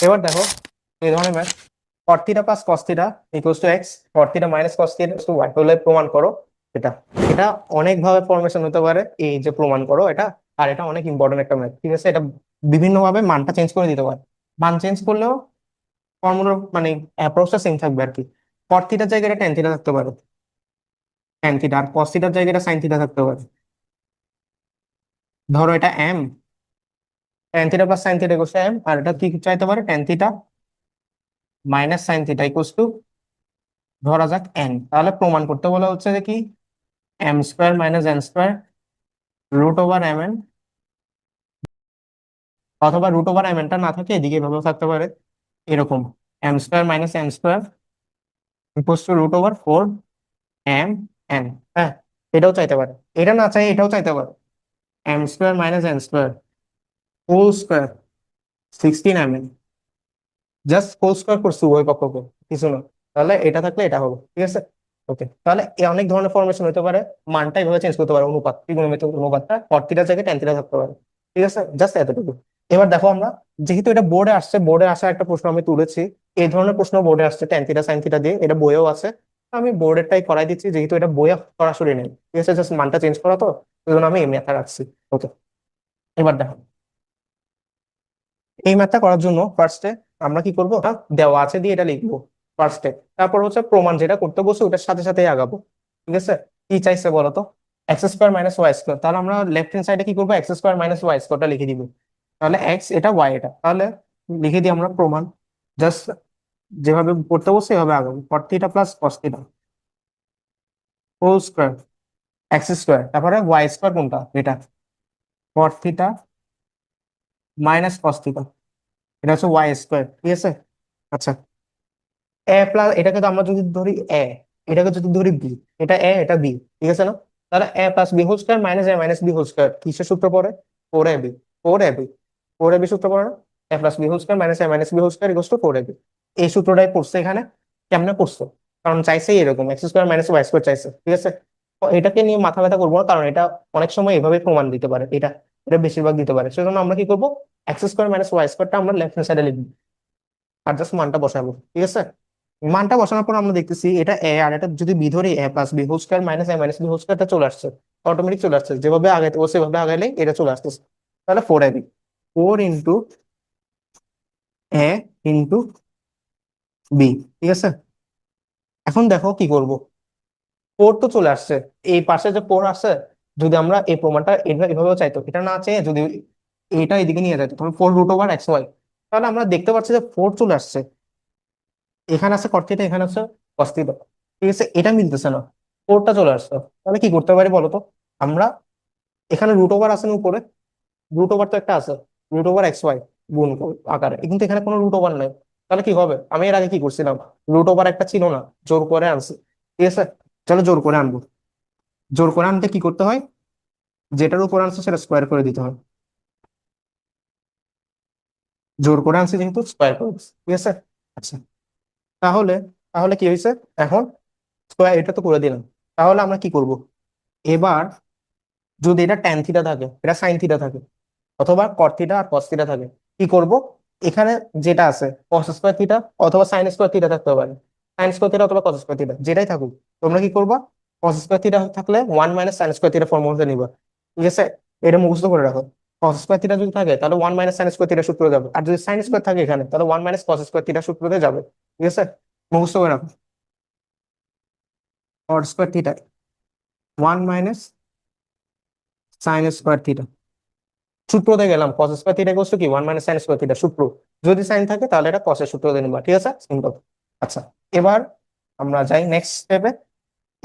এবার দেখো এই ধরনের math, cot theta plus cos theta equals to X, cot theta minus cos theta equals to Y হলে প্রমাণ করো। এটা এটা অনেক ভাবে ফরমেশন হতে পারে, এই যে প্রমাণ করো এটা। আর এটা অনেক ইম্পর্টেন্ট একটা ম্যাথ, ঠিক আছে? এটা বিভিন্ন ভাবে মানটা চেঞ্জ করে দিতে পারে। মান চেঞ্জ করলেও ফর্মুলা মানে অ্যাপ্রোচটা সেম থাকবে আর কি। cot থিটার জায়গায় এটা tan থিটা থাকতে পারে, tan থিটা, আর cos থিটার জায়গায় এটা sin থিটা থাকতে পারে। ধরো এটা m, tan theta plus sin theta equals two m, আর এটা কি চাইতে পারে tan theta minus sin theta equals two ধরা যাক n। তাহলে প্রমাণ করতে বলা হচ্ছে যে কি m square minus n square root over M N, অথবা রুট ওভার এম এনটা না থাকে এদিকে এভাবেও থাকতে পারে এরকম, m square minus n square equals to root over four M N. হ্যাঁ, এটাও চাইতে পারে, এটা না চাই এটাও চাইতে পারে, m square minus n square whole square 16 mm, just whole square করছি উভয় পক্ষকে, কিছু না। তাহলে এটা থাকলে এটা হবে, ঠিক আছে? ওকে, তাহলে এ অনেক ধরনের ফরমেশন হতে পারে। মানটা এইভাবে চেঞ্জ করতে পারে, অনুপাত, ত্রিকোণমিতিক অনুপাতটা cot থিটার জায়গায় tan থিটা থাকতে পারে, ঠিক আছে? জাস্ট এতটুকু। এবার দেখো আমরা, যেহেতু এটা বোর্ডে আসছে, বোর্ডে আসা একটা প্রশ্ন আমি তুলেছি, এই ধরনের প্রশ্ন বোর্ডে আসছে tan থিটা sin থিটা দিয়ে, এটা বইয়েও আছে। আমি বোর্ডেরটাই করাই দিচ্ছি, যেহেতু এটা বইয়ে সরাসরি নেই, ঠিক আছে? জাস্ট মানটা চেঞ্জ করা তো, ওই জন্য আমি এই ম্যাথটা রাখছি। ওকে, এবার দেখো এই ম্যাথটা করার জন্য ফার্স্টে আমরা কি করবো, দেওয়া আছে দিয়ে এটা লিখবো ফার্স্টে। তারপর হচ্ছে প্রমাণ যেটা করতে বসে ওটার সাথে সাথে আগাবো, ঠিক আছে? কি চাইছে বলো তো, X square minus Y square, তাহলে আমরা লেফট হ্যান্ড সাইডে কি করবো, এক্স স্কোয়ার মাইনাস ওয়াই স্কোয়ারটা লিখে দিব। তাহলে এক্স এটা ওয়াই এটা, তাহলে লিখে দিই আমরা প্রমাণ। জাস্ট যেভাবে পড়তে বসে এভাবে আগাবো, cot theta plus cos theta whole square X square, তারপরে ওয়াই স্কোয়ার কোনটা এটা, cot theta minus cos theta, এটা হচ্ছে ওয়াই স্কোয়ার, ঠিক আছে? আচ্ছা, এ প্লাস এটাকে তো আমরা যদি ধরি এ, এটাকে যদি ধরি বি, এটা এ এটা বি, ঠিক আছে না? তাহলে A plus B whole square minus A minus B whole square কিসের সূত্র পড়ে, four A B, four A B, four A B সূত্র পড়ে না? A plus B whole square minus A minus B whole square equals to four A B. এই সূত্রটাই পড়ছে এখানে। কেমনে পড়ছো, কারণ চাইছে এরকম X square minus Y square চাইছে, ঠিক আছে? তো এটাকে নিয়ে মাথা ব্যথা করবো না, কারণ এটা অনেক সময় এভাবে প্রমাণ দিতে পারে, এটা এটা বেশিরভাগ দিতে পারে। সেজন্য আমরা কি করবো, এক্স স্কোয়ার মাইনাস ওয়াই স্কোয়ারটা আমরা লেফট হ্যান্ড সাইডে লিখবো, আর জাস্ট মানটা বসাবো, ঠিক আছে? মানটা বসানোর পর আমরা দেখতেছি এটা এ, আর এটা যদি বি ধরি A plus B whole square minus A minus B whole স্কোয়ারটা চলে আসছে, অটোমেটিক চলে আসছে, যেভাবে আগাইতে ও সেভাবে আগাইলেই এটা চলে আসতেছে। তাহলে four A B, four into A into B, ঠিক আছে? এখন দেখো কি করব, ফোর তো চলে আসছে, এই পাশে যে ফোর আছে, যদি আমরা এই প্রমাণটা এভাবেও চাইতো, এটা না চেয়ে যদি এটা এদিকে নিয়ে যেত তাহলে four root over X Y, তাহলে আমরা দেখতে পাচ্ছি যে ফোর চলে আসছে, এখানে আছে cot থিটা এখানে আছে cos থিটা, ঠিক আছে? এটা মিলতেছে না, ফোরটা চলে আসছে। তাহলে কি করতে পারি বলতো, আমরা এখানে রুট ওভার আছে না উপরে, রুট ওভার তো একটা আছে, রুট ওভার এক্স ওয়াই গুণ আকারে, কিন্তু এখানে কোনো রুট ওভার নাই। তাহলে কি হবে, আমি এর আগে কি করছিলাম, রুট ওভার একটা ছিল না, জোর করে আনছি, ঠিক আছে? চলো জোর করে আনবো। জোর করে আনতে কি করতে হয়, যেটার উপর আনছে সেটা স্কোয়ার করে দিতে হয়। জোর করে আনছি যেহেতু স্কোয়ার করে দিচ্ছি, ঠিক আছে? আচ্ছা, তাহলে তাহলে কি হয়েছে, এখন স্কোয়ার এটা তো করে দিলাম। তাহলে আমরা কি করব, এবার যদি এটা ট্যান থিটা থাকে, এটা সাইন থিটা থাকে, অথবা কট থিটা আর কস থিটা থাকে, কি করব, এখানে যেটা আছে কস স্কোয়ার থিটা অথবা সাইন স্কোয়ার থিটা থাকতে পারে, সাইন স্কোয়ার থিটা অথবা কস স্কোয়ার থিটা যেটাই থাকুক, তোমরা কি করবা, কস স্কোয়ার থিটা থাকলে one minus sine square theta ফর্মুলাতে নিবা, ঠিক আছে? এটা মুখস্থ করে রাখো। কস স্কোয়ার থিটা যদি থাকে তাহলে one minus sine square theta সূত্র যাবে, আর যদি সাইন স্কোয়ার থাকে এখানে তাহলে one minus cos square theta সূত্রতে যাবে, ঠিক আছে? মুখস্থ করে রাখো, cot square theta one minus sine square theta, সূত্রতে গেলাম cos square theta equals to কি one minus sine square theta সূত্র, যদি সাইন থাকে তাহলে এটা cos এর সূত্র দিয়ে নিবা, ঠিক আছে? সিম্পল। আচ্ছা, এবার আমরা যাই নেক্সট স্টেপে।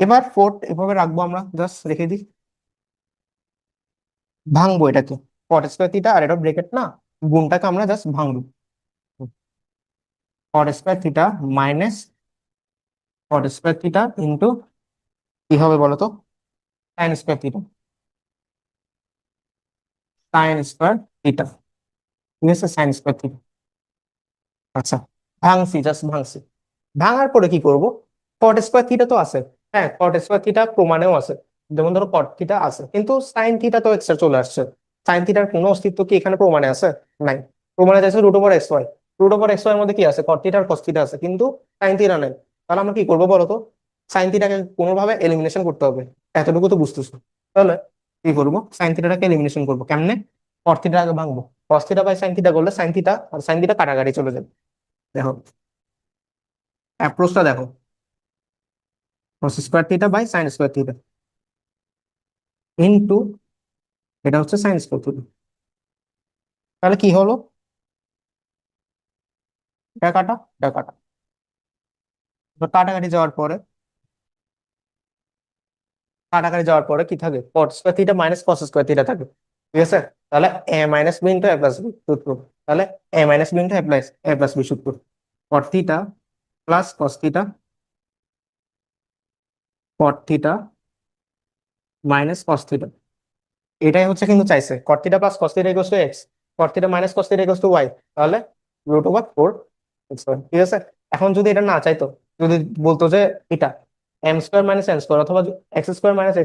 এবার ফোর্থ এভাবে রাখবো, আমরা জাস্ট রেখে দিই, ভাঙবো এটাকে, cot স্কয়ার থিটা আর এটা ব্রেকেট না, গুণটাকে আমরা জাস্ট ভাঙবো, cot square theta minus cot square theta into কি হবে বলতো, sign square theta, sign square theta, ঠিক আছে? Sign square theta. আচ্ছা, ভাঙছি, জাস্ট ভাঙছি। ভাঙার পরে কি করব, কট স্কোয়ার থিটা তো আছে, হ্যাঁ কট স্কোয়ার থিটা প্রমাণেও আছে, যেমন ধরো কট থিটা আছে, কিন্তু সাইন থিটা তো এক্সট্রা চলে আসছে। সাইন থিটার কোনো অস্তিত্ব কি এখানে প্রমাণে আছে, নাই। প্রমাণে যাচ্ছে root over X Y, root over X এর মধ্যে কি আছে, কট থিটা আর কস থিটা আছে, কিন্তু সাইন থিটা নাই। তাহলে আমরা কি করবো বলতো, সাইন থিটাকে কোনোভাবে এলিমিনেশন করতে হবে, এতটুকু তো বুঝতেছো। তাহলে কি করবো, সাইন থিটাটাকে এলিমিনেশন করবো কেমনে, কট থিটা আগে ভাঙবো, cos theta by sine theta করলে সাইন থিটা আর সাইন থিটা কাটাকাটি চলে যাবে। দেখো অ্যাপ্রোচটা দেখো, cos square theta by sine square theta into এটা হচ্ছে সাইন স্কোয়ার থিটা। তাহলে কি হলো, এটা কাটা এটা কাটা, এবার কাটাকাটি যাওয়ার পরে কি থাকে, cot square theta minus cos square theta থাকে, ঠিক আছে। তাহলে A minus B into A plus B সূত্র, তাহলে A minus B into A plus B সূত্র, cot theta plus cos theta, cot theta minus cos theta, এটাই হচ্ছে কিন্তু চাইছে, cot theta plus cos theta equals to X, cot theta minus cos theta equals to Y, তাহলে root over four, ঠিক আছে। এখন যদি এটা না চাইতো, যদি বলতো যে এটা M square minus N square অথবা X square minus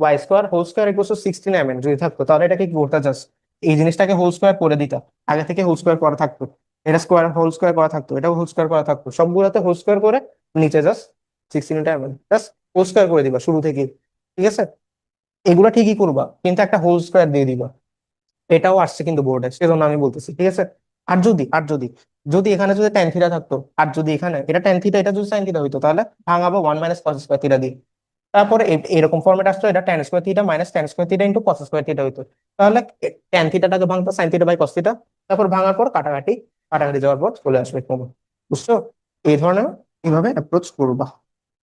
Y square whole square equals to 16 যদি থাকতো, তাহলে এটাকে কি করতে চাস, এই জিনিসটাকে হোল স্কোয়ার করে দিতা, আগে থেকে হোল স্কোয়ার করা থাকতো, এটা স্কোয়ার হোল স্কোয়ার করা থাকতো, এটাও হোল স্কোয়ার করা থাকতো, সবগুলোতে হোল স্কোয়ার করে নিচে জাস্ট 16 জাস্ট হোল স্কোয়ার করে দিবা শুরু থেকে, ঠিক আছে। এগুলা ঠিকই করবা, কিন্তু একটা হোল স্কোয়ার দিয়ে দিবা, এটাও আসছে কিন্তু বোর্ডে, সেজন্য আমি বলতেছি, ঠিক আছে। আর যদি যদি এখানে যদি ট্যান থিটা থাকতো, আর যদি এখানে এটা ট্যান থিটা এটা যদি সাইন থিটা হইতো, তাহলে ভাঙাবো one minus cos square theta দিয়ে, তারপরে এরকম ফর্মেট আসতো, এটা tan square theta minus tan square theta into cos square theta হইতো, তাহলে ট্যান থিটাটাকে ভাঙতো sine theta by cos theta, তারপর ভাঙার পর কাটাকাটি কাটাকাটি যাওয়ার পর চলে আসবে, বুঝছো, এই ধরনের এইভাবে অ্যাপ্রোচ করবা।